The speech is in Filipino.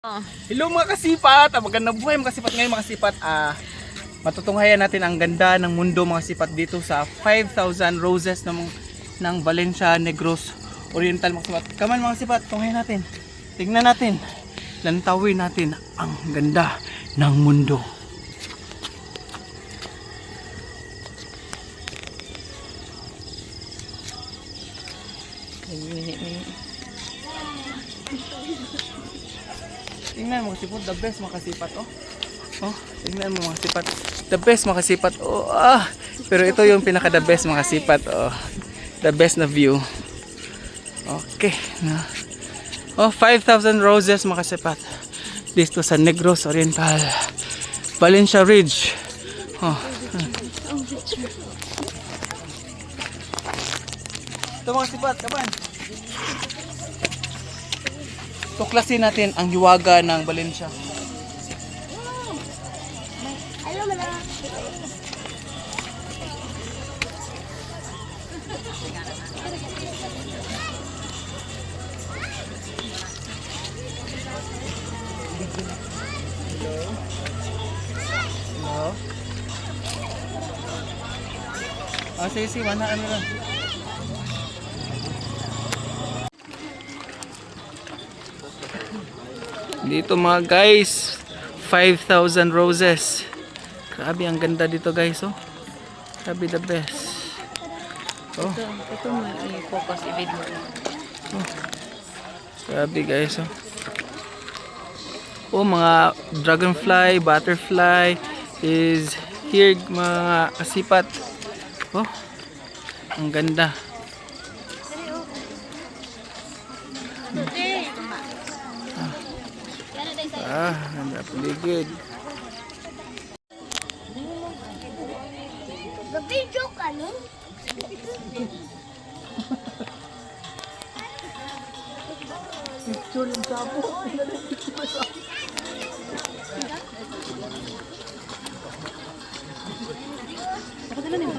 Hello mga kasipat, magandang buhay mga kasipat. Ngayon mga kasipat, matutunghayan natin ang ganda ng mundo mga kasipat dito sa 5,000 roses ng Valencia Negros Oriental mga kasipat. Come on mga kasipat, tunghayan natin. Tingnan natin, lantawin natin ang ganda ng mundo. Tingnan mo kasipat, the best makasipat oh. Tingnan mo makasipat. The best makasipat. Pero ito yung pinaka the best makasipat The best na view. Okay. 5,000 roses makasipat. Dito sa Negros Oriental. Valencia Ridge. Ito makasipat, kapan? Tuklasin natin ang hiwaga ng Valencia. Hello. Sige, mana ano lang. Dito mga guys, 5,000 roses. Grabe ang ganda dito guys Grabe, the best. Ito may focus i-video. Grabe guys mga dragonfly, butterfly is here mga kasipat. Ang ganda. Ganda paligid. Nag-video ka nun? Picture yung sapo. Nakadala na yung